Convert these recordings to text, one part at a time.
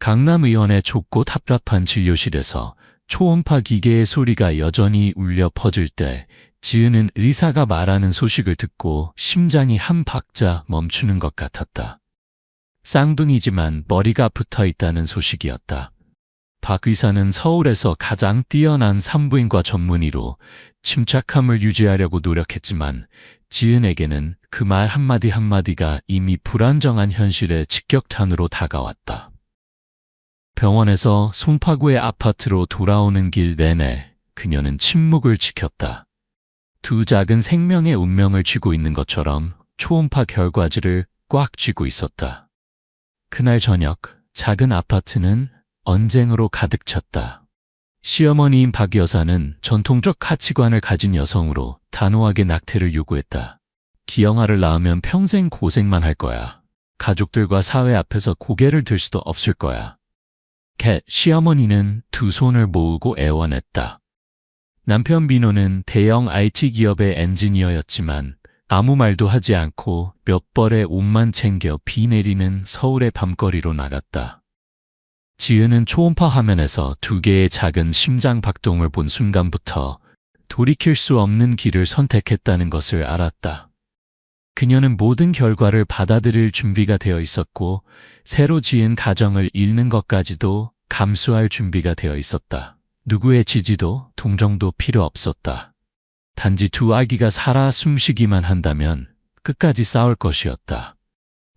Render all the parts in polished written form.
강남의원의 좁고 답답한 진료실에서 초음파 기계의 소리가 여전히 울려 퍼질 때 지은은 의사가 말하는 소식을 듣고 심장이 한 박자 멈추는 것 같았다. 쌍둥이지만 머리가 붙어 있다는 소식이었다. 박 의사는 서울에서 가장 뛰어난 산부인과 전문의로 침착함을 유지하려고 노력했지만 지은에게는 그 말 한마디 한마디가 이미 불안정한 현실의 직격탄으로 다가왔다. 병원에서 송파구의 아파트로 돌아오는 길 내내 그녀는 침묵을 지켰다. 두 작은 생명의 운명을 쥐고 있는 것처럼 초음파 결과지를 꽉 쥐고 있었다. 그날 저녁 작은 아파트는 언쟁으로 가득 찼다. 시어머니인 박 여사는 전통적 가치관을 가진 여성으로 단호하게 낙태를 요구했다. 기영아를 낳으면 평생 고생만 할 거야. 가족들과 사회 앞에서 고개를 들 수도 없을 거야. 시어머니는 두 손을 모으고 애원했다. 남편 민호는 대형 IT 기업의 엔지니어였지만 아무 말도 하지 않고 몇 벌의 옷만 챙겨 비 내리는 서울의 밤거리로 나갔다. 지은은 초음파 화면에서 두 개의 작은 심장 박동을 본 순간부터 돌이킬 수 없는 길을 선택했다는 것을 알았다. 그녀는 모든 결과를 받아들일 준비가 되어 있었고 새로 지은 가정을 잃는 것까지도 감수할 준비가 되어 있었다. 누구의 지지도 동정도 필요 없었다. 단지 두 아기가 살아 숨쉬기만 한다면 끝까지 싸울 것이었다.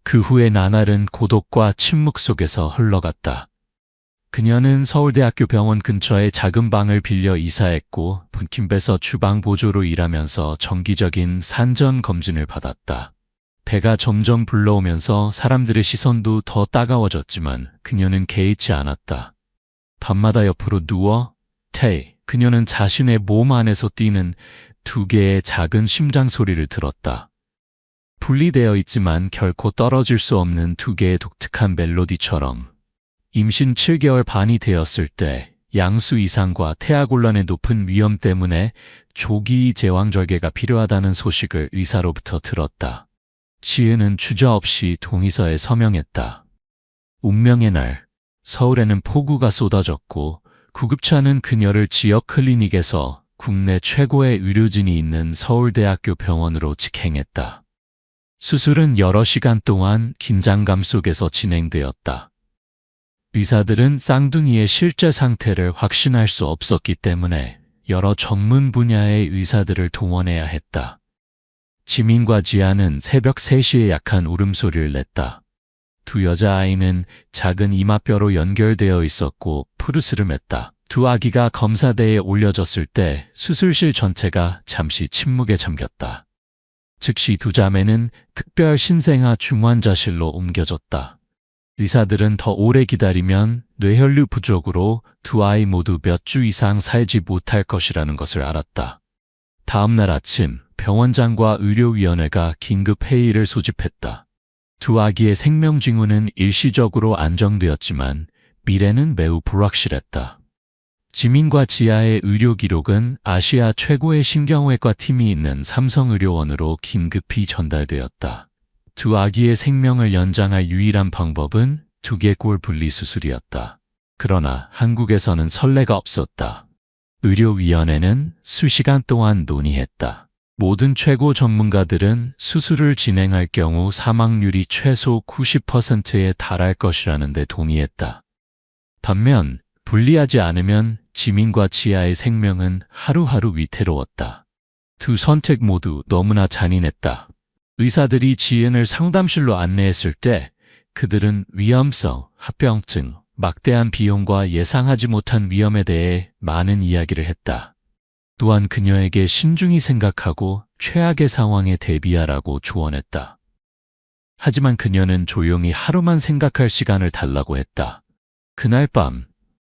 그 후에 나날은 고독과 침묵 속에서 흘러갔다. 그녀는 서울대학교 병원 근처의 작은 방을 빌려 이사했고 분킴배서 주방 보조로 일하면서 정기적인 산전 검진을 받았다. 배가 점점 불러오면서 사람들의 시선도 더 따가워졌지만 그녀는 개의치 않았다. 밤마다 옆으로 누워 그녀는 자신의 몸 안에서 뛰는 두 개의 작은 심장 소리를 들었다. 분리되어 있지만 결코 떨어질 수 없는 두 개의 독특한 멜로디처럼 임신 7개월 반이 되었을 때 양수 이상과 태아곤란의 높은 위험 때문에 조기 제왕절개가 필요하다는 소식을 의사로부터 들었다. 지은은 주저없이 동의서에 서명했다. 운명의 날, 서울에는 폭우가 쏟아졌고 구급차는 그녀를 지역 클리닉에서 국내 최고의 의료진이 있는 서울대학교 병원으로 직행했다. 수술은 여러 시간 동안 긴장감 속에서 진행되었다. 의사들은 쌍둥이의 실제 상태를 확신할 수 없었기 때문에 여러 전문 분야의 의사들을 동원해야 했다. 지민과 지아는 새벽 3시에 약한 울음소리를 냈다. 두 여자아이는 작은 이마뼈로 연결되어 있었고 푸르스름했다. 두 아기가 검사대에 올려졌을 때 수술실 전체가 잠시 침묵에 잠겼다. 즉시 두 자매는 특별 신생아 중환자실로 옮겨졌다. 의사들은 더 오래 기다리면 뇌혈류 부족으로 두 아이 모두 몇 주 이상 살지 못할 것이라는 것을 알았다. 다음 날 아침 병원장과 의료위원회가 긴급 회의를 소집했다. 두 아기의 생명 징후는 일시적으로 안정되었지만 미래는 매우 불확실했다. 지민과 지아의 의료 기록은 아시아 최고의 신경외과 팀이 있는 삼성의료원으로 긴급히 전달되었다. 두 아기의 생명을 연장할 유일한 방법은 두개골 분리 수술이었다. 그러나 한국에서는 선례가 없었다. 의료위원회는 수시간 동안 논의했다. 모든 최고 전문가들은 수술을 진행할 경우 사망률이 최소 90%에 달할 것이라는 데 동의했다. 반면 분리하지 않으면 지민과 지아의 생명은 하루하루 위태로웠다. 두 선택 모두 너무나 잔인했다. 의사들이 지은을 상담실로 안내했을 때 그들은 위험성, 합병증, 막대한 비용과 예상하지 못한 위험에 대해 많은 이야기를 했다. 또한 그녀에게 신중히 생각하고 최악의 상황에 대비하라고 조언했다. 하지만 그녀는 조용히 하루만 생각할 시간을 달라고 했다. 그날 밤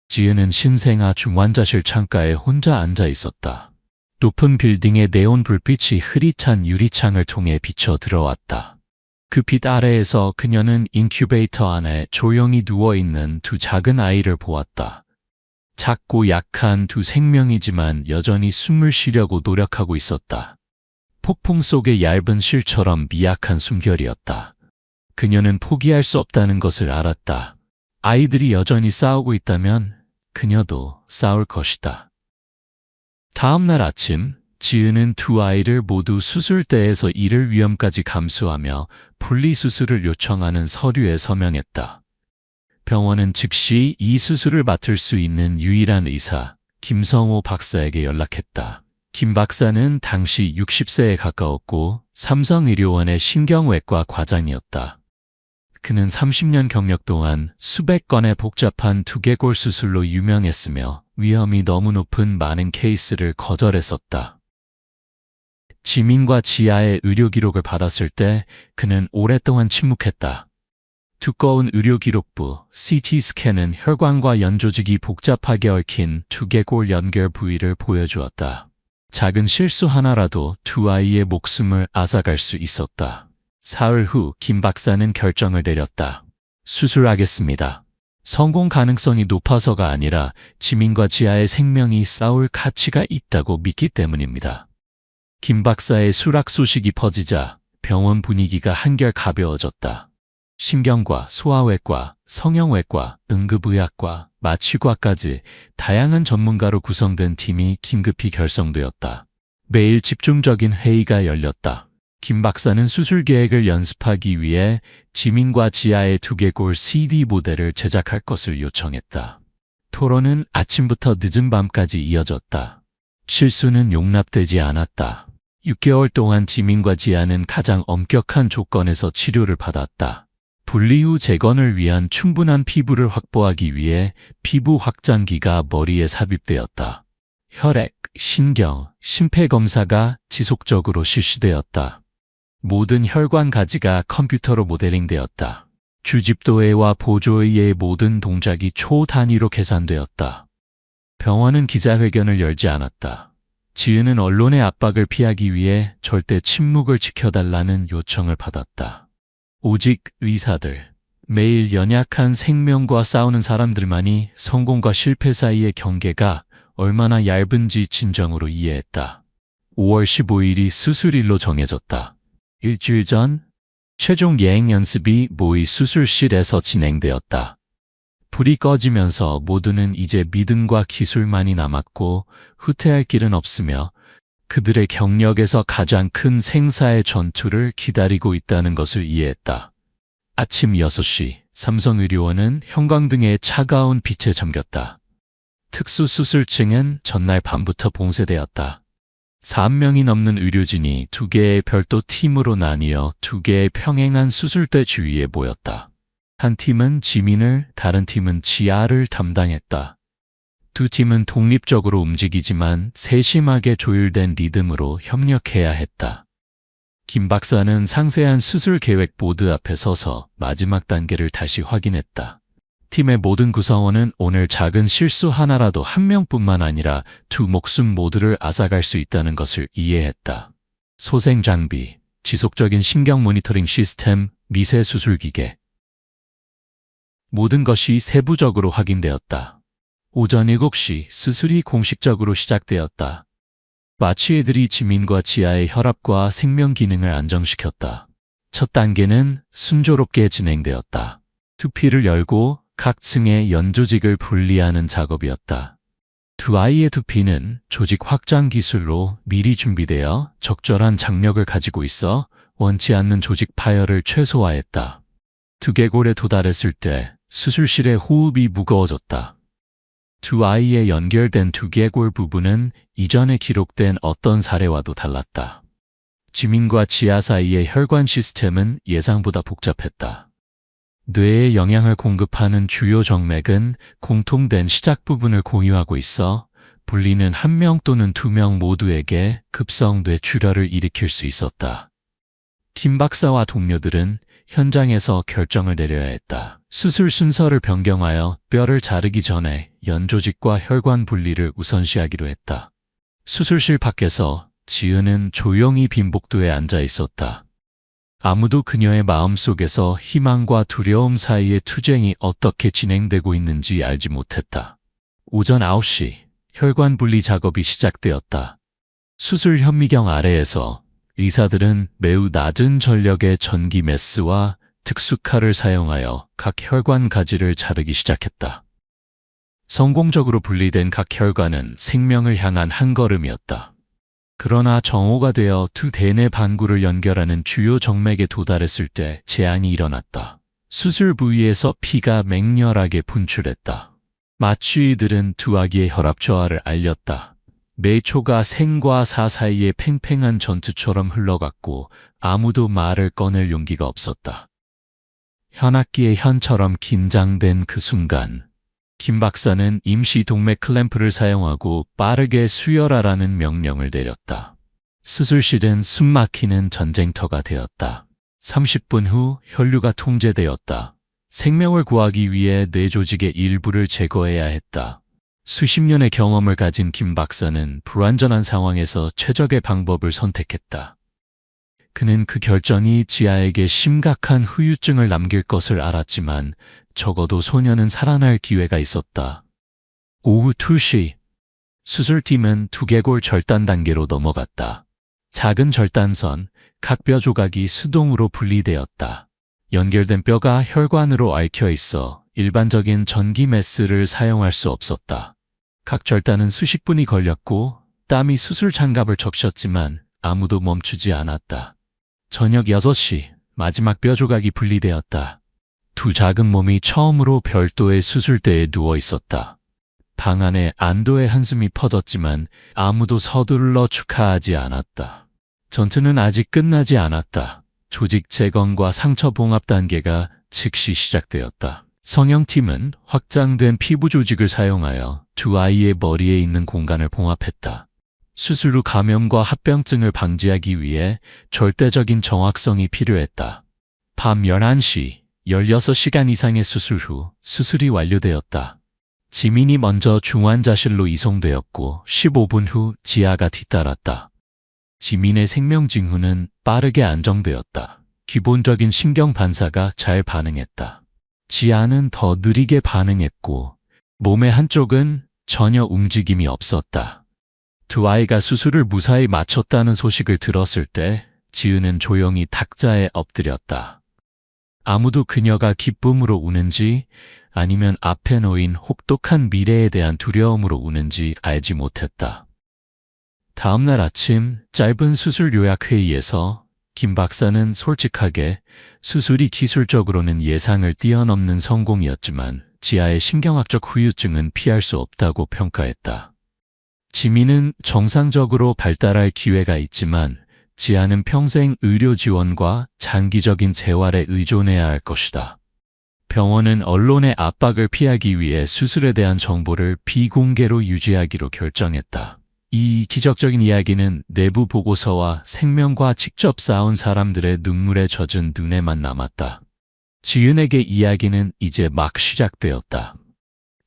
지은은 신생아 중환자실 창가에 혼자 앉아 있었다. 높은 빌딩의 네온 불빛이 흐릿한 유리창을 통해 비쳐 들어왔다. 그 빛 아래에서 그녀는 인큐베이터 안에 조용히 누워있는 두 작은 아이를 보았다. 작고 약한 두 생명이지만 여전히 숨을 쉬려고 노력하고 있었다. 폭풍 속의 얇은 실처럼 미약한 숨결이었다. 그녀는 포기할 수 없다는 것을 알았다. 아이들이 여전히 싸우고 있다면 그녀도 싸울 것이다. 다음 날 아침, 지은은 두 아이를 모두 수술대에서 잃을 위험까지 감수하며 분리수술을 요청하는 서류에 서명했다. 병원은 즉시 이 수술을 맡을 수 있는 유일한 의사, 김성호 박사에게 연락했다. 김 박사는 당시 60세에 가까웠고 삼성의료원의 신경외과 과장이었다. 그는 30년 경력 동안 수백 건의 복잡한 두개골 수술로 유명했으며 위험이 너무 높은 많은 케이스를 거절했었다. 지민과 지아의 의료 기록을 받았을 때 그는 오랫동안 침묵했다. 두꺼운 의료 기록부, CT 스캔은 혈관과 연조직이 복잡하게 얽힌 두개골 연결 부위를 보여주었다. 작은 실수 하나라도 두 아이의 목숨을 앗아갈 수 있었다. 사흘 후 김 박사는 결정을 내렸다. 수술하겠습니다. 성공 가능성이 높아서가 아니라 지민과 지아의 생명이 싸울 가치가 있다고 믿기 때문입니다. 김 박사의 수락 소식이 퍼지자 병원 분위기가 한결 가벼워졌다. 신경과 소아외과, 성형외과, 응급의학과, 마취과까지 다양한 전문가로 구성된 팀이 긴급히 결성되었다. 매일 집중적인 회의가 열렸다. 김 박사는 수술 계획을 연습하기 위해 지민과 지아의 두개골 CD 모델을 제작할 것을 요청했다. 토론은 아침부터 늦은 밤까지 이어졌다. 실수는 용납되지 않았다. 6개월 동안 지민과 지아는 가장 엄격한 조건에서 치료를 받았다. 분리 후 재건을 위한 충분한 피부를 확보하기 위해 피부 확장기가 머리에 삽입되었다. 혈액, 신경, 심폐검사가 지속적으로 실시되었다. 모든 혈관 가지가 컴퓨터로 모델링되었다. 주집도해와 보조의의 모든 동작이 초 단위로 계산되었다. 병원은 기자회견을 열지 않았다. 지은은 언론의 압박을 피하기 위해 절대 침묵을 지켜달라는 요청을 받았다. 오직 의사들, 매일 연약한 생명과 싸우는 사람들만이 성공과 실패 사이의 경계가 얼마나 얇은지 진정으로 이해했다. 5월 15일이 수술일로 정해졌다. 일주일 전 최종 예행 연습이 모의 수술실에서 진행되었다. 불이 꺼지면서 모두는 이제 믿음과 기술만이 남았고 후퇴할 길은 없으며 그들의 경력에서 가장 큰 생사의 전투를 기다리고 있다는 것을 이해했다. 아침 6시 삼성의료원은 형광등의 차가운 빛에 잠겼다. 특수수술층은 전날 밤부터 봉쇄되었다. 3명이 넘는 의료진이 2개의 별도 팀으로 나뉘어 2개의 평행한 수술대 주위에 모였다. 한 팀은 지민을, 다른 팀은 지아를 담당했다. 두 팀은 독립적으로 움직이지만 세심하게 조율된 리듬으로 협력해야 했다. 김 박사는 상세한 수술 계획 보드 앞에 서서 마지막 단계를 다시 확인했다. 팀의 모든 구성원은 오늘 작은 실수 하나라도 한 명뿐만 아니라 두 목숨 모두를 앗아갈 수 있다는 것을 이해했다. 소생 장비, 지속적인 신경 모니터링 시스템, 미세 수술 기계. 모든 것이 세부적으로 확인되었다. 오전 7시 수술이 공식적으로 시작되었다. 마취애들이 지민과 지아의 혈압과 생명 기능을 안정시켰다. 첫 단계는 순조롭게 진행되었다. 두피를 열고 각 층의 연조직을 분리하는 작업이었다. 두 아이의 두피는 조직 확장 기술로 미리 준비되어 적절한 장력을 가지고 있어 원치 않는 조직 파열을 최소화했다. 두개골에 도달했을 때 수술실의 호흡이 무거워졌다. 두 아이의 연결된 두개골 부분은 이전에 기록된 어떤 사례와도 달랐다. 지민과 지아 사이의 혈관 시스템은 예상보다 복잡했다. 뇌에 영양을 공급하는 주요 정맥은 공통된 시작 부분을 공유하고 있어 분리는 1명 또는 2명 모두에게 급성 뇌출혈을 일으킬 수 있었다. 김 박사와 동료들은 현장에서 결정을 내려야 했다. 수술 순서를 변경하여 뼈를 자르기 전에 연조직과 혈관 분리를 우선시하기로 했다. 수술실 밖에서 지은은 조용히 빈 복도에 앉아 있었다. 아무도 그녀의 마음속에서 희망과 두려움 사이의 투쟁이 어떻게 진행되고 있는지 알지 못했다. 오전 9시 혈관 분리 작업이 시작되었다. 수술 현미경 아래에서 의사들은 매우 낮은 전력의 전기 메스와 특수칼을 사용하여 각 혈관 가지를 자르기 시작했다. 성공적으로 분리된 각 혈관은 생명을 향한 한 걸음이었다. 그러나 정오가 되어 두 대뇌 반구를 연결하는 주요 정맥에 도달했을 때 재앙이 일어났다. 수술 부위에서 피가 맹렬하게 분출했다. 마취의들은 두 아기의 혈압 저하를 알렸다. 매 초가 생과 사 사이에 팽팽한 전투처럼 흘러갔고 아무도 말을 꺼낼 용기가 없었다. 현악기의 현처럼 긴장된 그 순간 김 박사는 임시 동맥 클램프를 사용하고 빠르게 수혈하라는 명령을 내렸다. 수술실은 숨막히는 전쟁터가 되었다. 30분 후 혈류가 통제되었다. 생명을 구하기 위해 뇌 조직의 일부를 제거해야 했다. 수십 년의 경험을 가진 김 박사는 불완전한 상황에서 최적의 방법을 선택했다. 그는 그 결정이 지아에게 심각한 후유증을 남길 것을 알았지만 적어도 소녀는 살아날 기회가 있었다. 오후 2시 수술팀은 두개골 절단 단계로 넘어갔다. 작은 절단선, 각 뼈 조각이 수동으로 분리되었다. 연결된 뼈가 혈관으로 얽혀 있어 일반적인 전기 메스를 사용할 수 없었다. 각 절단은 수십 분이 걸렸고 땀이 수술 장갑을 적셨지만 아무도 멈추지 않았다. 저녁 6시 마지막 뼈 조각이 분리되었다. 두 작은 몸이 처음으로 별도의 수술대에 누워 있었다. 방 안에 안도의 한숨이 퍼졌지만 아무도 서둘러 축하하지 않았다. 전투는 아직 끝나지 않았다. 조직 재건과 상처 봉합 단계가 즉시 시작되었다. 성형팀은 확장된 피부 조직을 사용하여 두 아이의 머리에 있는 공간을 봉합했다. 수술 후 감염과 합병증을 방지하기 위해 절대적인 정확성이 필요했다. 밤 11시, 16시간 이상의 수술 후 수술이 완료되었다. 지민이 먼저 중환자실로 이송되었고 15분 후 지아가 뒤따랐다. 지민의 생명 징후는 빠르게 안정되었다. 기본적인 신경 반사가 잘 반응했다. 지아는 더 느리게 반응했고 몸의 한쪽은 전혀 움직임이 없었다. 두 아이가 수술을 무사히 마쳤다는 소식을 들었을 때 지은은 조용히 탁자에 엎드렸다. 아무도 그녀가 기쁨으로 우는지 아니면 앞에 놓인 혹독한 미래에 대한 두려움으로 우는지 알지 못했다. 다음 날 아침 짧은 수술 요약 회의에서 김 박사는 솔직하게 수술이 기술적으로는 예상을 뛰어넘는 성공이었지만 지아의 신경학적 후유증은 피할 수 없다고 평가했다. 지민은 정상적으로 발달할 기회가 있지만 지아는 평생 의료 지원과 장기적인 재활에 의존해야 할 것이다. 병원은 언론의 압박을 피하기 위해 수술에 대한 정보를 비공개로 유지하기로 결정했다. 이 기적적인 이야기는 내부 보고서와 생명과 직접 싸운 사람들의 눈물에 젖은 눈에만 남았다. 지은에게 이야기는 이제 막 시작되었다.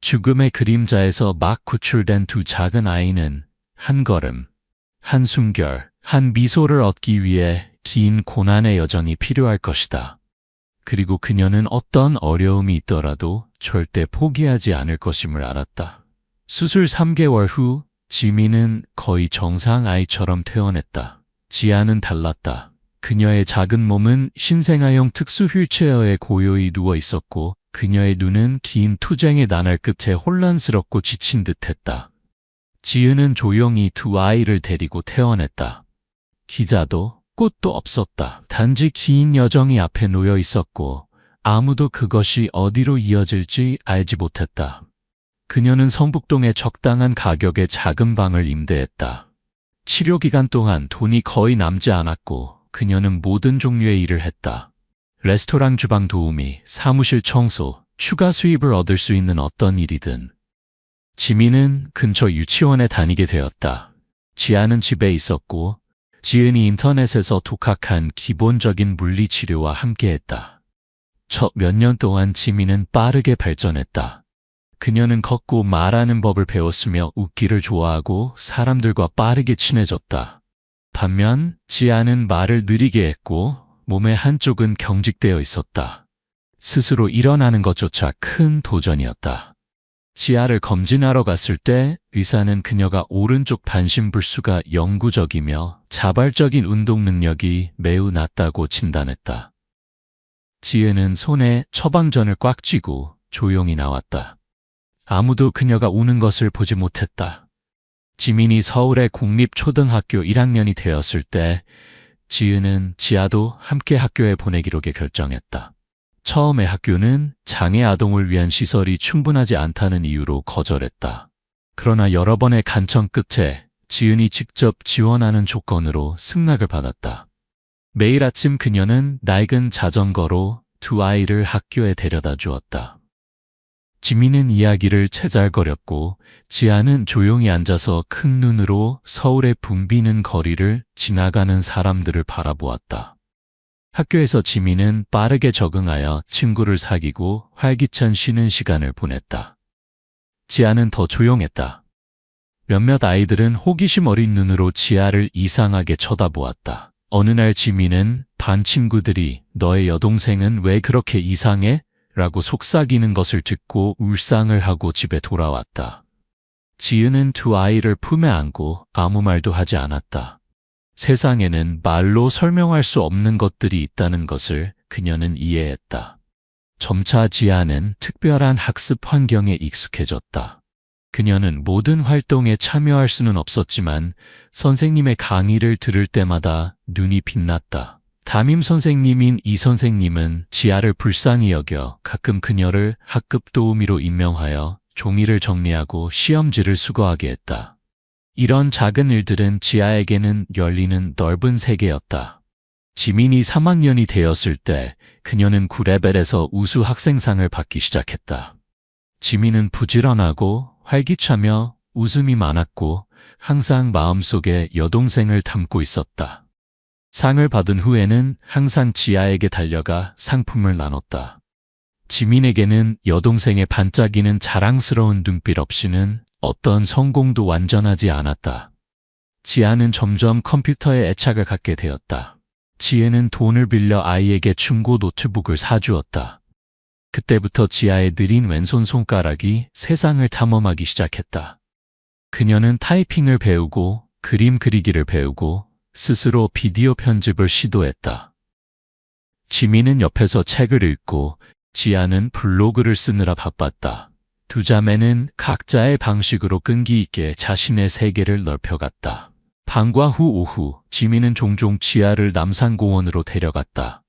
죽음의 그림자에서 막 구출된 두 작은 아이는 한 걸음, 한 숨결, 한 미소를 얻기 위해 긴 고난의 여정이 필요할 것이다. 그리고 그녀는 어떤 어려움이 있더라도 절대 포기하지 않을 것임을 알았다. 수술 3개월 후 지민은 거의 정상 아이처럼 퇴원했다. 지아는 달랐다. 그녀의 작은 몸은 신생아용 특수 휠체어에 고요히 누워 있었고 그녀의 눈은 긴 투쟁의 나날 끝에 혼란스럽고 지친 듯했다. 지은은 조용히 두 아이를 데리고 퇴원했다. 기자도 꽃도 없었다. 단지 긴 여정이 앞에 놓여 있었고 아무도 그것이 어디로 이어질지 알지 못했다. 그녀는 성북동의 적당한 가격의 작은 방을 임대했다. 치료 기간 동안 돈이 거의 남지 않았고 그녀는 모든 종류의 일을 했다. 레스토랑 주방 도우미, 사무실 청소, 추가 수입을 얻을 수 있는 어떤 일이든. 지민은 근처 유치원에 다니게 되었다. 지아는 집에 있었고 지은이 인터넷에서 독학한 기본적인 물리치료와 함께했다. 첫 몇 년 동안 지민은 빠르게 발전했다. 그녀는 걷고 말하는 법을 배웠으며 웃기를 좋아하고 사람들과 빠르게 친해졌다. 반면 지아는 말을 느리게 했고 몸의 한쪽은 경직되어 있었다. 스스로 일어나는 것조차 큰 도전이었다. 지아를 검진하러 갔을 때 의사는 그녀가 오른쪽 반신불수가 영구적이며 자발적인 운동 능력이 매우 낮다고 진단했다. 지은은 손에 처방전을 꽉 쥐고 조용히 나왔다. 아무도 그녀가 우는 것을 보지 못했다. 지민이 서울의 공립초등학교 1학년이 되었을 때 지은은 지아도 함께 학교에 보내기로 결정했다. 처음에 학교는 장애 아동을 위한 시설이 충분하지 않다는 이유로 거절했다. 그러나 여러 번의 간청 끝에 지은이 직접 지원하는 조건으로 승낙을 받았다. 매일 아침 그녀는 낡은 자전거로 두 아이를 학교에 데려다 주었다. 지민은 이야기를 채잘거렸고 지아는 조용히 앉아서 큰 눈으로 서울의 붐비는 거리를 지나가는 사람들을 바라보았다. 학교에서 지민은 빠르게 적응하여 친구를 사귀고 활기찬 쉬는 시간을 보냈다. 지아는 더 조용했다. 몇몇 아이들은 호기심 어린 눈으로 지아를 이상하게 쳐다보았다. 어느 날 지민은 반 친구들이 너의 여동생은 왜 그렇게 이상해? 라고 속삭이는 것을 듣고 울상을 하고 집에 돌아왔다. 지은은 두 아이를 품에 안고 아무 말도 하지 않았다. 세상에는 말로 설명할 수 없는 것들이 있다는 것을 그녀는 이해했다. 점차 지아는 특별한 학습 환경에 익숙해졌다. 그녀는 모든 활동에 참여할 수는 없었지만 선생님의 강의를 들을 때마다 눈이 빛났다. 담임 선생님인 이 선생님은 지아를 불쌍히 여겨 가끔 그녀를 학급 도우미로 임명하여 종이를 정리하고 시험지를 수거하게 했다. 이런 작은 일들은 지아에게는 열리는 넓은 세계였다. 지민이 3학년이 되었을 때 그녀는 9레벨에서 우수 학생상을 받기 시작했다. 지민은 부지런하고 활기차며 웃음이 많았고 항상 마음속에 여동생을 담고 있었다. 상을 받은 후에는 항상 지아에게 달려가 상품을 나눴다. 지민에게는 여동생의 반짝이는 자랑스러운 눈빛 없이는 어떤 성공도 완전하지 않았다. 지아는 점점 컴퓨터에 애착을 갖게 되었다. 지혜는 돈을 빌려 아이에게 중고 노트북을 사주었다. 그때부터 지아의 느린 왼손 손가락이 세상을 탐험하기 시작했다. 그녀는 타이핑을 배우고 그림 그리기를 배우고 스스로 비디오 편집을 시도했다. 지민은 옆에서 책을 읽고 지아는 블로그를 쓰느라 바빴다. 두 자매는 각자의 방식으로 끈기 있게 자신의 세계를 넓혀갔다. 방과 후 오후 지민은 종종 지아를 남산공원으로 데려갔다.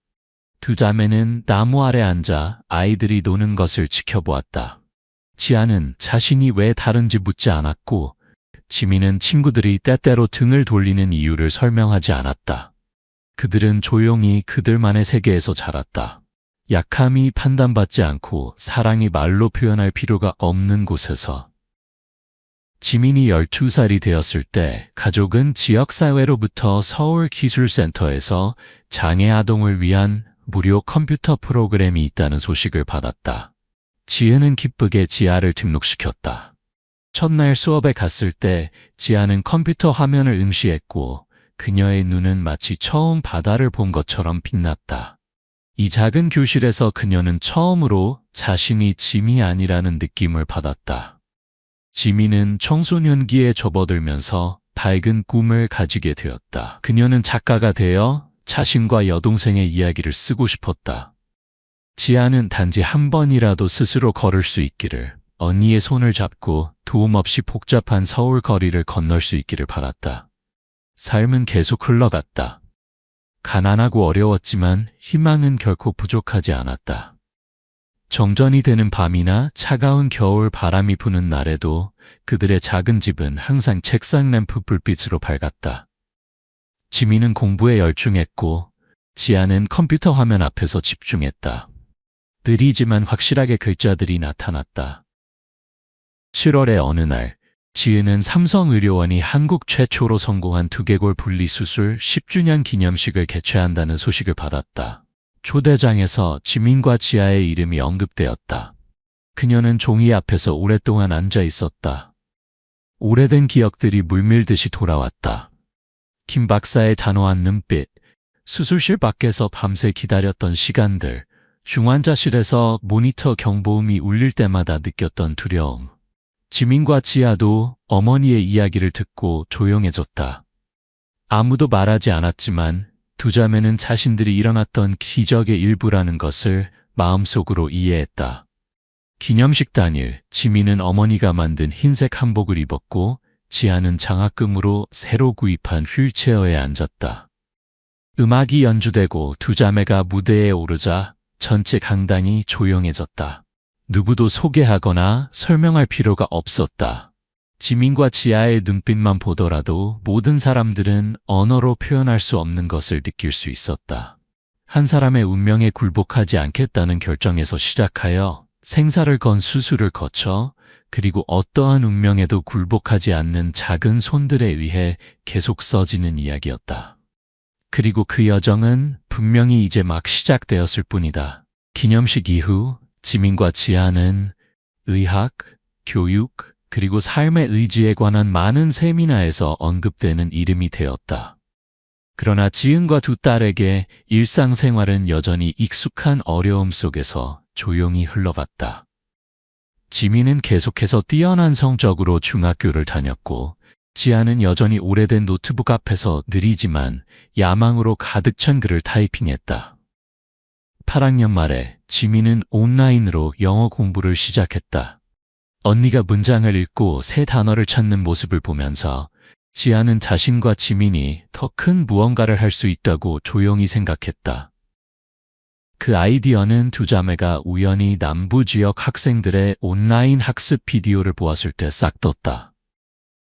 두 자매는 나무 아래 앉아 아이들이 노는 것을 지켜보았다. 지아는 자신이 왜 다른지 묻지 않았고 지민은 친구들이 때때로 등을 돌리는 이유를 설명하지 않았다. 그들은 조용히 그들만의 세계에서 자랐다. 약함이 판단받지 않고 사랑이 말로 표현할 필요가 없는 곳에서. 지민이 12살이 되었을 때 가족은 지역사회로부터 서울기술센터에서 장애 아동을 위한 무료 컴퓨터 프로그램이 있다는 소식을 받았다. 지은은 기쁘게 지아를 등록시켰다. 첫날 수업에 갔을 때 지아는 컴퓨터 화면을 응시했고 그녀의 눈은 마치 처음 바다를 본 것처럼 빛났다. 이 작은 교실에서 그녀는 처음으로 자신이 짐이 아니라는 느낌을 받았다. 지민은 청소년기에 접어들면서 밝은 꿈을 가지게 되었다. 그녀는 작가가 되어 자신과 여동생의 이야기를 쓰고 싶었다. 지아는 단지 한 번이라도 스스로 걸을 수 있기를, 언니의 손을 잡고 도움 없이 복잡한 서울 거리를 건널 수 있기를 바랐다. 삶은 계속 흘러갔다. 가난하고 어려웠지만 희망은 결코 부족하지 않았다. 정전이 되는 밤이나 차가운 겨울 바람이 부는 날에도 그들의 작은 집은 항상 책상 램프 불빛으로 밝았다. 지민은 공부에 열중했고 지아는 컴퓨터 화면 앞에서 집중했다. 느리지만 확실하게 글자들이 나타났다. 7월의 어느 날 지은은 삼성의료원이 한국 최초로 성공한 두개골 분리수술 10주년 기념식을 개최한다는 소식을 받았다. 초대장에서 지민과 지아의 이름이 언급되었다. 그녀는 종이 앞에서 오랫동안 앉아 있었다. 오래된 기억들이 물밀듯이 돌아왔다. 김 박사의 단호한 눈빛, 수술실 밖에서 밤새 기다렸던 시간들, 중환자실에서 모니터 경보음이 울릴 때마다 느꼈던 두려움. 지민과 지아도 어머니의 이야기를 듣고 조용해졌다. 아무도 말하지 않았지만 두 자매는 자신들이 일어났던 기적의 일부라는 것을 마음속으로 이해했다. 기념식 당일 지민은 어머니가 만든 흰색 한복을 입었고 지아는 장학금으로 새로 구입한 휠체어에 앉았다. 음악이 연주되고 두 자매가 무대에 오르자 전체 강당이 조용해졌다. 누구도 소개하거나 설명할 필요가 없었다. 지민과 지아의 눈빛만 보더라도 모든 사람들은 언어로 표현할 수 없는 것을 느낄 수 있었다. 한 사람의 운명에 굴복하지 않겠다는 결정에서 시작하여 생사를 건 수술을 거쳐 그리고 어떠한 운명에도 굴복하지 않는 작은 손들에 의해 계속 써지는 이야기였다. 그리고 그 여정은 분명히 이제 막 시작되었을 뿐이다. 기념식 이후 지민과 지아는 의학, 교육, 그리고 삶의 의지에 관한 많은 세미나에서 언급되는 이름이 되었다. 그러나 지은과 두 딸에게 일상생활은 여전히 익숙한 어려움 속에서 조용히 흘러갔다. 지민은 계속해서 뛰어난 성적으로 중학교를 다녔고 지아는 여전히 오래된 노트북 앞에서 느리지만 야망으로 가득 찬 글을 타이핑했다. 8학년 말에 지민은 온라인으로 영어 공부를 시작했다. 언니가 문장을 읽고 새 단어를 찾는 모습을 보면서 지아는 자신과 지민이 더 큰 무언가를 할 수 있다고 조용히 생각했다. 그 아이디어는 두 자매가 우연히 남부 지역 학생들의 온라인 학습 비디오를 보았을 때 싹 떴다.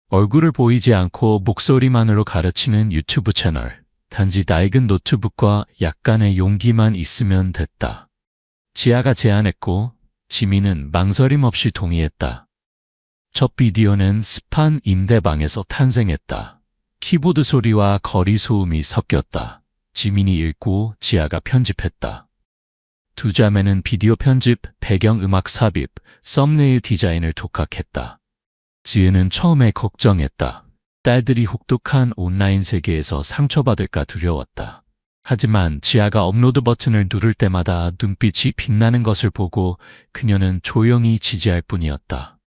얼굴을 보이지 않고 목소리만으로 가르치는 유튜브 채널, 단지 낡은 노트북과 약간의 용기만 있으면 됐다. 지아가 제안했고 지민은 망설임 없이 동의했다. 첫 비디오는 습한 임대방에서 탄생했다. 키보드 소리와 거리 소음이 섞였다. 지민이 읽고 지아가 편집했다. 두 자매는 비디오 편집, 배경음악 삽입, 썸네일 디자인을 독학했다. 지은은 처음에 걱정했다. 딸들이 혹독한 온라인 세계에서 상처받을까 두려웠다. 하지만 지아가 업로드 버튼을 누를 때마다 눈빛이 빛나는 것을 보고 그녀는 조용히 지지할 뿐이었다.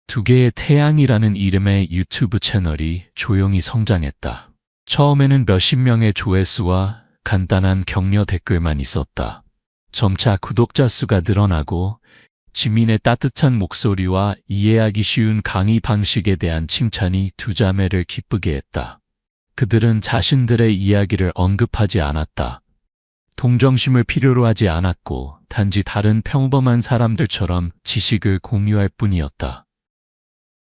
두 개의 태양이라는 이름의 유튜브 채널이 조용히 성장했다. 처음에는 몇십 명의 조회수와 간단한 격려 댓글만 있었다. 점차 구독자 수가 늘어나고 지민의 따뜻한 목소리와 이해하기 쉬운 강의 방식에 대한 칭찬이 두 자매를 기쁘게 했다. 그들은 자신들의 이야기를 언급하지 않았다. 동정심을 필요로 하지 않았고 단지 다른 평범한 사람들처럼 지식을 공유할 뿐이었다.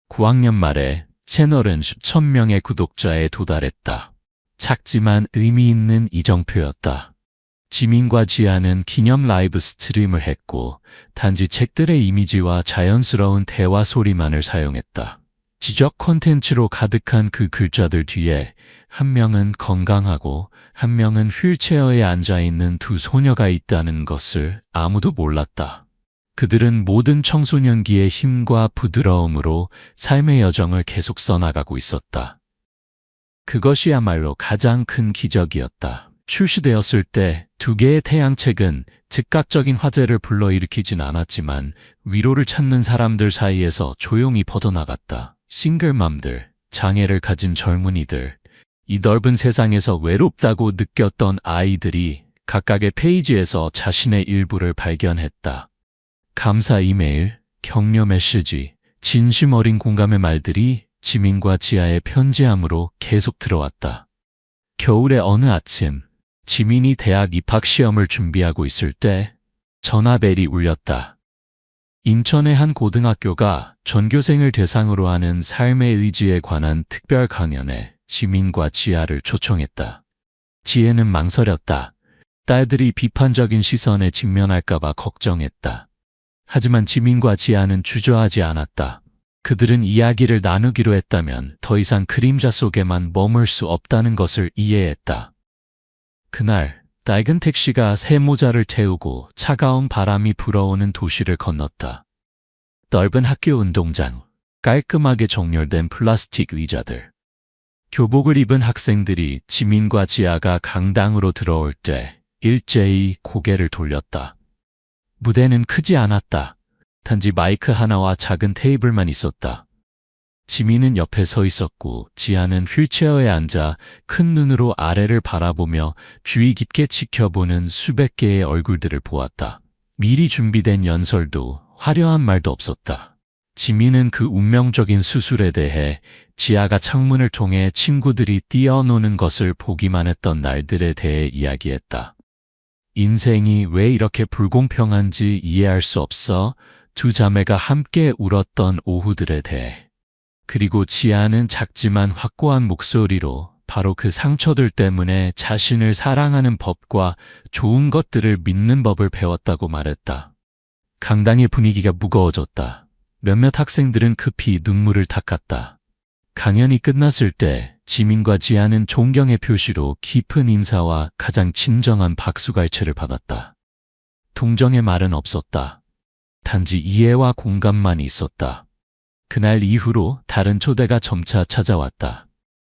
9학년 말에 채널은 10,000명의 구독자에 도달했다. 작지만 의미 있는 이정표였다. 지민과 지아는 기념 라이브 스트림을 했고 단지 책들의 이미지와 자연스러운 대화 소리만을 사용했다. 지적 콘텐츠로 가득한 그 글자들 뒤에 한 명은 건강하고 한 명은 휠체어에 앉아있는 두 소녀가 있다는 것을 아무도 몰랐다. 그들은 모든 청소년기의 힘과 부드러움으로 삶의 여정을 계속 써나가고 있었다. 그것이야말로 가장 큰 기적이었다. 출시되었을 때 두 개의 태양책은 즉각적인 화제를 불러일으키진 않았지만 위로를 찾는 사람들 사이에서 조용히 퍼져나갔다. 싱글맘들, 장애를 가진 젊은이들, 이 넓은 세상에서 외롭다고 느꼈던 아이들이 각각의 페이지에서 자신의 일부를 발견했다. 감사 이메일, 격려 메시지, 진심 어린 공감의 말들이 지민과 지아의 편지함으로 계속 들어왔다. 겨울의 어느 아침, 지민이 대학 입학 시험을 준비하고 있을 때 전화벨이 울렸다. 인천의 한 고등학교가 전교생을 대상으로 하는 삶의 의지에 관한 특별 강연에 지민과 지아를 초청했다. 지혜는 망설였다. 딸들이 비판적인 시선에 직면할까봐 걱정했다. 하지만 지민과 지아는 주저하지 않았다. 그들은 이야기를 나누기로 했다면 더 이상 그림자 속에만 머물 수 없다는 것을 이해했다. 그날 낡은 택시가 새 모자를 태우고 차가운 바람이 불어오는 도시를 건넜다. 넓은 학교 운동장, 깔끔하게 정렬된 플라스틱 의자들. 교복을 입은 학생들이 지민과 지아가 강당으로 들어올 때 일제히 고개를 돌렸다. 무대는 크지 않았다. 단지 마이크 하나와 작은 테이블만 있었다. 지민은 옆에 서 있었고 지아는 휠체어에 앉아 큰 눈으로 아래를 바라보며 주의 깊게 지켜보는 수백 개의 얼굴들을 보았다. 미리 준비된 연설도 화려한 말도 없었다. 지민은 그 운명적인 수술에 대해 지아가 창문을 통해 친구들이 뛰어노는 것을 보기만 했던 날들에 대해 이야기했다. 인생이 왜 이렇게 불공평한지 이해할 수 없어 두 자매가 함께 울었던 오후들에 대해. 그리고 지아는 작지만 확고한 목소리로 바로 그 상처들 때문에 자신을 사랑하는 법과 좋은 것들을 믿는 법을 배웠다고 말했다. 강당의 분위기가 무거워졌다. 몇몇 학생들은 급히 눈물을 닦았다. 강연이 끝났을 때 지민과 지아는 존경의 표시로 깊은 인사와 가장 진정한 박수갈채를 받았다. 동정의 말은 없었다. 단지 이해와 공감만 있었다. 그날 이후로 다른 초대가 점차 찾아왔다.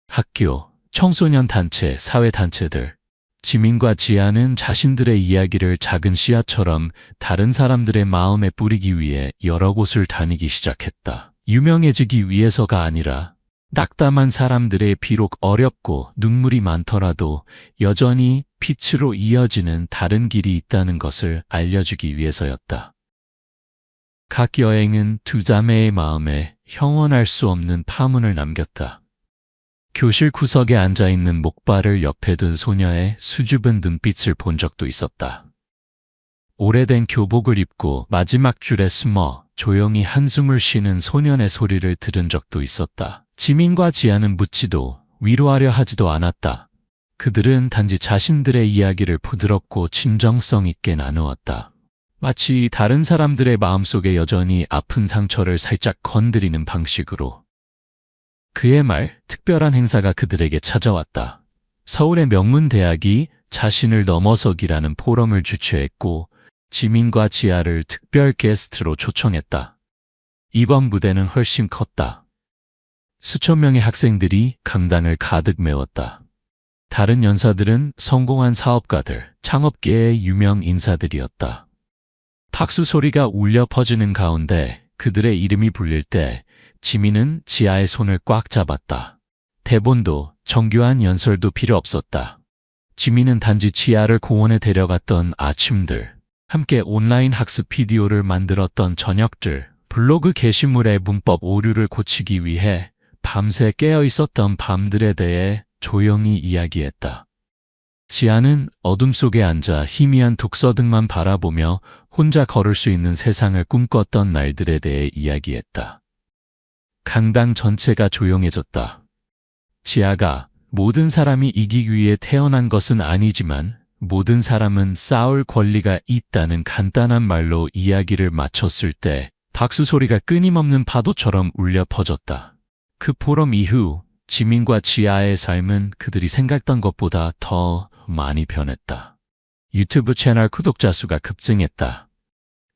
학교, 청소년 단체, 사회 단체들. 지민과 지아는 자신들의 이야기를 작은 씨앗처럼 다른 사람들의 마음에 뿌리기 위해 여러 곳을 다니기 시작했다. 유명해지기 위해서가 아니라 낙담한 사람들의 비록 어렵고 눈물이 많더라도 여전히 빛으로 이어지는 다른 길이 있다는 것을 알려주기 위해서였다. 각 여행은 두 자매의 마음에 형언할 수 없는 파문을 남겼다. 교실 구석에 앉아있는 목발을 옆에 둔 소녀의 수줍은 눈빛을 본 적도 있었다. 오래된 교복을 입고 마지막 줄에 숨어 조용히 한숨을 쉬는 소년의 소리를 들은 적도 있었다. 지민과 지아는 묻지도 위로하려 하지도 않았다. 그들은 단지 자신들의 이야기를 부드럽고 진정성 있게 나누었다. 마치 다른 사람들의 마음속에 여전히 아픈 상처를 살짝 건드리는 방식으로. 그의 말, 특별한 행사가 그들에게 찾아왔다. 서울의 명문대학이 자신을 넘어서기라는 포럼을 주최했고 지민과 지아를 특별 게스트로 초청했다. 이번 무대는 훨씬 컸다. 수천 명의 학생들이 강당을 가득 메웠다. 다른 연사들은 성공한 사업가들, 창업계의 유명 인사들이었다. 박수 소리가 울려 퍼지는 가운데 그들의 이름이 불릴 때 지민은 지아의 손을 꽉 잡았다. 대본도 정교한 연설도 필요 없었다. 지민은 단지 지아를 공원에 데려갔던 아침들, 함께 온라인 학습 비디오를 만들었던 저녁들, 블로그 게시물의 문법 오류를 고치기 위해 밤새 깨어 있었던 밤들에 대해 조용히 이야기했다. 지아는 어둠 속에 앉아 희미한 독서등만 바라보며 혼자 걸을 수 있는 세상을 꿈꿨던 날들에 대해 이야기했다. 강당 전체가 조용해졌다. 지아가 모든 사람이 이기기 위해 태어난 것은 아니지만 모든 사람은 싸울 권리가 있다는 간단한 말로 이야기를 마쳤을 때 박수 소리가 끊임없는 파도처럼 울려 퍼졌다. 그 포럼 이후 지민과 지아의 삶은 그들이 생각던 것보다 더 많이 변했다. 유튜브 채널 구독자 수가 급증했다.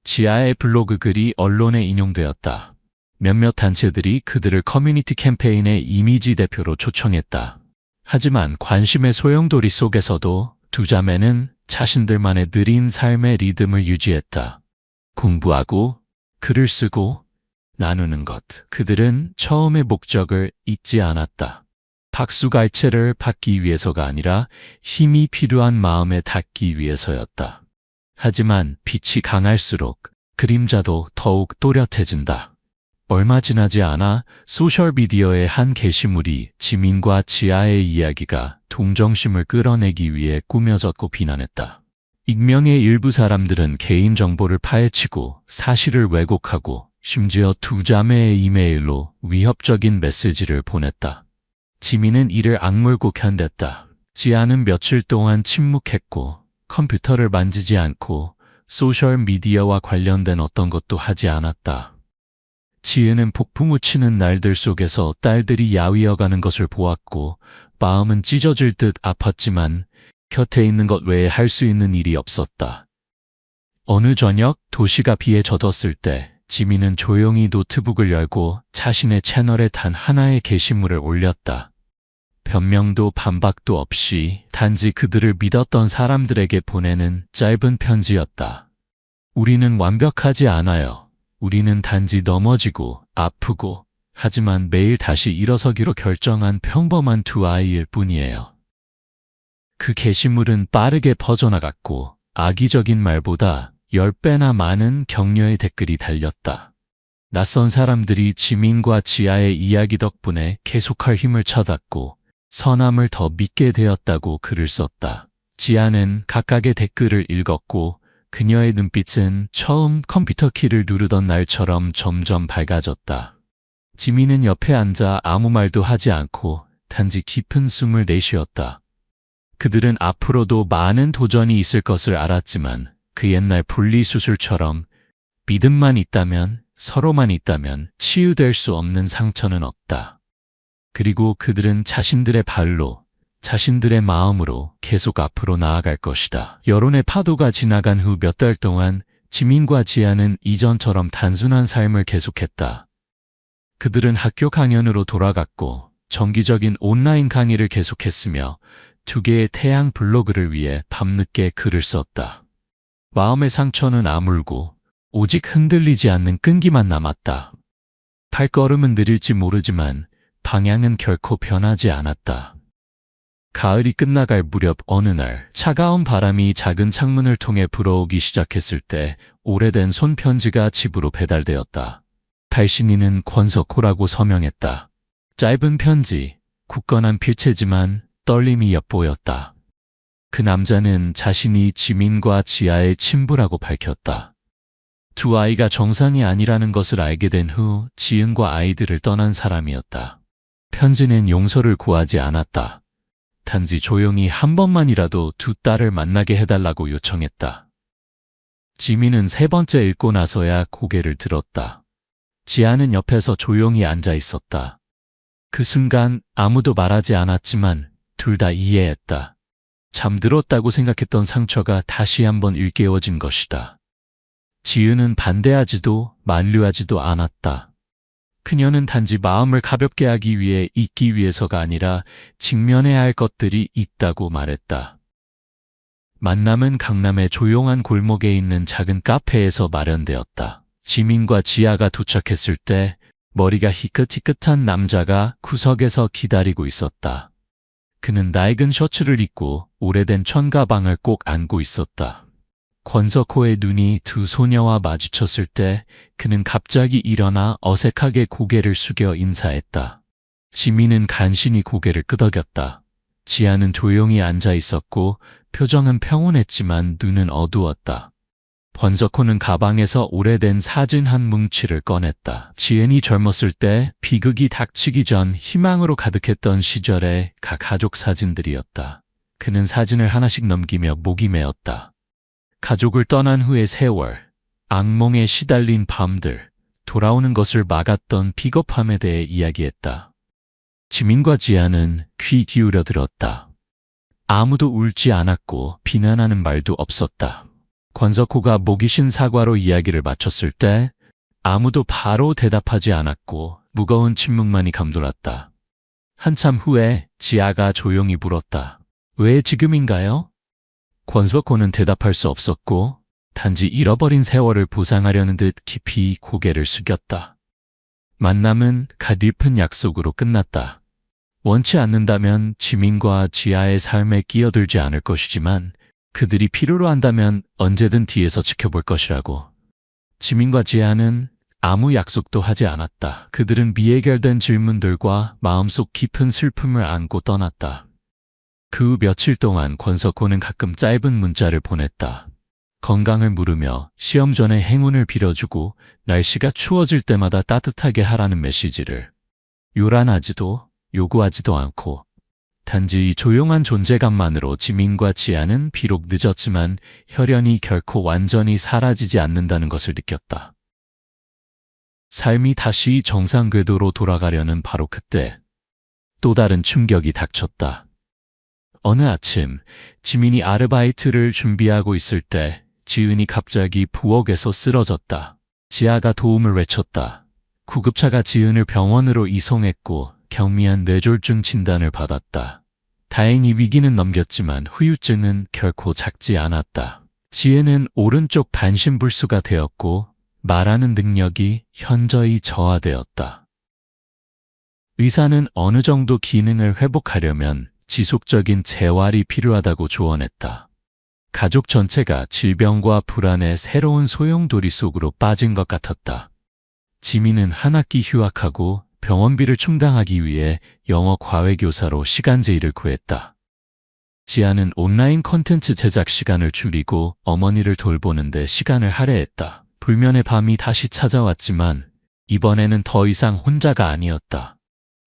지아의 블로그 글이 언론에 인용되었다. 몇몇 단체들이 그들을 커뮤니티 캠페인의 이미지 대표로 초청했다. 하지만 관심의 소용돌이 속에서도 두 자매는 자신들만의 느린 삶의 리듬을 유지했다. 공부하고, 글을 쓰고, 나누는 것. 그들은 처음의 목적을 잊지 않았다. 박수갈채를 받기 위해서가 아니라 힘이 필요한 마음에 닿기 위해서였다. 하지만 빛이 강할수록 그림자도 더욱 또렷해진다. 얼마 지나지 않아 소셜미디어의 한 게시물이 지민과 지아의 이야기가 동정심을 끌어내기 위해 꾸며졌고 비난했다. 익명의 일부 사람들은 개인정보를 파헤치고 사실을 왜곡하고 심지어 두 자매의 이메일로 위협적인 메시지를 보냈다. 지민은 이를 악물고 견뎠다. 지아는 며칠 동안 침묵했고 컴퓨터를 만지지 않고 소셜미디어와 관련된 어떤 것도 하지 않았다. 지은은 폭풍우 치는 날들 속에서 딸들이 야위어가는 것을 보았고 마음은 찢어질 듯 아팠지만 곁에 있는 것 외에 할 수 있는 일이 없었다. 어느 저녁 도시가 비에 젖었을 때 지민은 조용히 노트북을 열고 자신의 채널에 단 하나의 게시물을 올렸다. 변명도 반박도 없이 단지 그들을 믿었던 사람들에게 보내는 짧은 편지였다. 우리는 완벽하지 않아요. 우리는 단지 넘어지고 아프고 하지만 매일 다시 일어서기로 결정한 평범한 두 아이일 뿐이에요. 그 게시물은 빠르게 퍼져나갔고 악의적인 말보다 10배나 많은 격려의 댓글이 달렸다. 낯선 사람들이 지민과 지아의 이야기 덕분에 계속할 힘을 찾았고 선함을 더 믿게 되었다고 글을 썼다. 지아는 각각의 댓글을 읽었고 그녀의 눈빛은 처음 컴퓨터 키를 누르던 날처럼 점점 밝아졌다. 지민은 옆에 앉아 아무 말도 하지 않고 단지 깊은 숨을 내쉬었다. 그들은 앞으로도 많은 도전이 있을 것을 알았지만 그 옛날 분리수술처럼 믿음만 있다면, 서로만 있다면 치유될 수 없는 상처는 없다. 그리고 그들은 자신들의 발로, 자신들의 마음으로 계속 앞으로 나아갈 것이다. 여론의 파도가 지나간 후 몇 달 동안 지민과 지아는 이전처럼 단순한 삶을 계속했다. 그들은 학교 강연으로 돌아갔고 정기적인 온라인 강의를 계속했으며 2개의 태양 블로그를 위해 밤늦게 글을 썼다. 마음의 상처는 아물고 오직 흔들리지 않는 끈기만 남았다. 발걸음은 느릴지 모르지만 방향은 결코 변하지 않았다. 가을이 끝나갈 무렵 어느 날 차가운 바람이 작은 창문을 통해 불어오기 시작했을 때 오래된 손편지가 집으로 배달되었다. 발신인은 권석호라고 서명했다. 짧은 편지, 굳건한 필체지만 떨림이 엿보였다. 그 남자는 자신이 지민과 지아의 친부라고 밝혔다. 두 아이가 정상이 아니라는 것을 알게 된 후 지은과 아이들을 떠난 사람이었다. 편지는 용서를 구하지 않았다. 단지 조용히 한 번만이라도 두 딸을 만나게 해달라고 요청했다. 지민은 3번째 읽고 나서야 고개를 들었다. 지아는 옆에서 조용히 앉아 있었다. 그 순간 아무도 말하지 않았지만 둘 다 이해했다. 잠들었다고 생각했던 상처가 다시 한번 일깨워진 것이다. 지은은 반대하지도 만류하지도 않았다. 그녀는 단지 마음을 가볍게 하기 위해 잊기 위해서가 아니라 직면해야 할 것들이 있다고 말했다. 만남은 강남의 조용한 골목에 있는 작은 카페에서 마련되었다. 지민과 지아가 도착했을 때 머리가 희끗희끗한 남자가 구석에서 기다리고 있었다. 그는 낡은 셔츠를 입고 오래된 천가방을 꼭 안고 있었다. 권석호의 눈이 두 소녀와 마주쳤을 때 그는 갑자기 일어나 어색하게 고개를 숙여 인사했다. 지민은 간신히 고개를 끄덕였다. 지아는 조용히 앉아 있었고 표정은 평온했지만 눈은 어두웠다. 권석호는 가방에서 오래된 사진 한 뭉치를 꺼냈다. 지은이 젊었을 때 비극이 닥치기 전 희망으로 가득했던 시절의 가족 사진들이었다. 그는 사진을 하나씩 넘기며 목이 메었다. 가족을 떠난 후의 세월, 악몽에 시달린 밤들, 돌아오는 것을 막았던 비겁함에 대해 이야기했다. 지민과 지아는 귀 기울여 들었다. 아무도 울지 않았고 비난하는 말도 없었다. 권석호가 목이 쉰 사과로 이야기를 마쳤을 때 아무도 바로 대답하지 않았고 무거운 침묵만이 감돌았다. 한참 후에 지아가 조용히 물었다. 왜 지금인가요? 권석호는 대답할 수 없었고 단지 잃어버린 세월을 보상하려는 듯 깊이 고개를 숙였다. 만남은 갓입은 약속으로 끝났다. 원치 않는다면 지민과 지아의 삶에 끼어들지 않을 것이지만 그들이 필요로 한다면 언제든 뒤에서 지켜볼 것이라고. 지민과 지아는 아무 약속도 하지 않았다. 그들은 미해결된 질문들과 마음속 깊은 슬픔을 안고 떠났다. 그 후 며칠 동안 권석호는 가끔 짧은 문자를 보냈다. 건강을 물으며 시험 전에 행운을 빌어주고 날씨가 추워질 때마다 따뜻하게 하라는 메시지를. 요란하지도 요구하지도 않고 단지 이 조용한 존재감만으로 지민과 지아는 비록 늦었지만 혈연이 결코 완전히 사라지지 않는다는 것을 느꼈다. 삶이 다시 정상 궤도로 돌아가려는 바로 그때 또 다른 충격이 닥쳤다. 어느 아침 지민이 아르바이트를 준비하고 있을 때 지은이 갑자기 부엌에서 쓰러졌다. 지아가 도움을 외쳤다. 구급차가 지은을 병원으로 이송했고 경미한 뇌졸중 진단을 받았다. 다행히 위기는 넘겼지만 후유증은 결코 작지 않았다. 지은은 오른쪽 반신불수가 되었고 말하는 능력이 현저히 저하되었다. 의사는 어느 정도 기능을 회복하려면 지속적인 재활이 필요하다고 조언했다. 가족 전체가 질병과 불안의 새로운 소용돌이 속으로 빠진 것 같았다. 지민은 한 학기 휴학하고 병원비를 충당하기 위해 영어 과외교사로 시간제의를 구했다. 지아는 온라인 콘텐츠 제작 시간을 줄이고 어머니를 돌보는데 시간을 할애했다. 불면의 밤이 다시 찾아왔지만 이번에는 더 이상 혼자가 아니었다.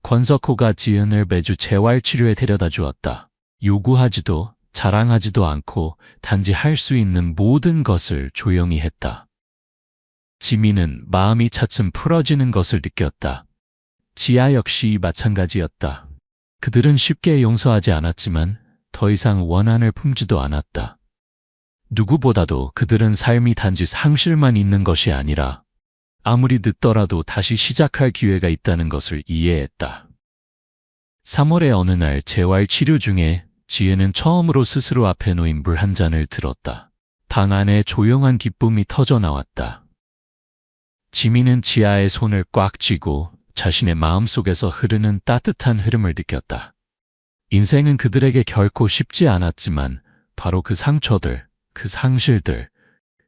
권석호가 지은을 매주 재활치료에 데려다 주었다. 요구하지도 자랑하지도 않고 단지 할 수 있는 모든 것을 조용히 했다. 지민은 마음이 차츰 풀어지는 것을 느꼈다. 지아 역시 마찬가지였다. 그들은 쉽게 용서하지 않았지만 더 이상 원한을 품지도 않았다. 누구보다도 그들은 삶이 단지 상실만 있는 것이 아니라 아무리 늦더라도 다시 시작할 기회가 있다는 것을 이해했다. 3월의 어느 날 재활 치료 중에 지혜는 처음으로 스스로 앞에 놓인 물 한 잔을 들었다. 방 안에 조용한 기쁨이 터져 나왔다. 지민은 지아의 손을 꽉 쥐고 자신의 마음속에서 흐르는 따뜻한 흐름을 느꼈다. 인생은 그들에게 결코 쉽지 않았지만 바로 그 상처들, 그 상실들,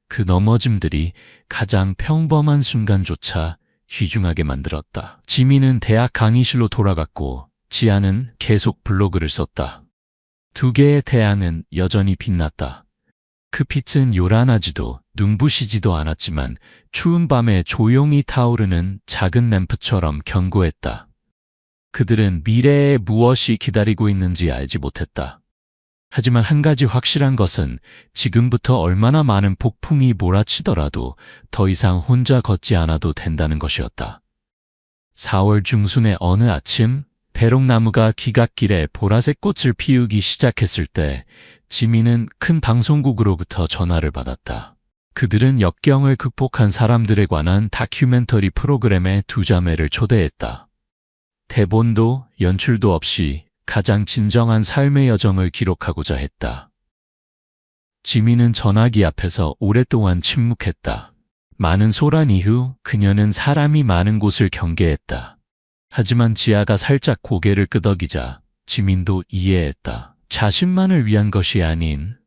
그 넘어짐들이 가장 평범한 순간조차 귀중하게 만들었다. 지민은 대학 강의실로 돌아갔고 지아는 계속 블로그를 썼다. 두 개의 태양은 여전히 빛났다. 그 빛은 요란하지도 눈부시지도 않았지만 추운 밤에 조용히 타오르는 작은 램프처럼 견고했다. 그들은 미래에 무엇이 기다리고 있는지 알지 못했다. 하지만 한 가지 확실한 것은 지금부터 얼마나 많은 폭풍이 몰아치더라도 더 이상 혼자 걷지 않아도 된다는 것이었다. 4월 중순의 어느 아침, 배롱나무가 기갓길에 보라색 꽃을 피우기 시작했을 때 지민은 큰 방송국으로부터 전화를 받았다. 그들은 역경을 극복한 사람들에 관한 다큐멘터리 프로그램에 두 자매를 초대했다. 대본도 연출도 없이 가장 진정한 삶의 여정을 기록하고자 했다. 지민은 전화기 앞에서 오랫동안 침묵했다. 많은 소란 이후 그녀는 사람이 많은 곳을 경계했다. 하지만 지아가 살짝 고개를 끄덕이자 지민도 이해했다. 자신만을 위한 것이 아닌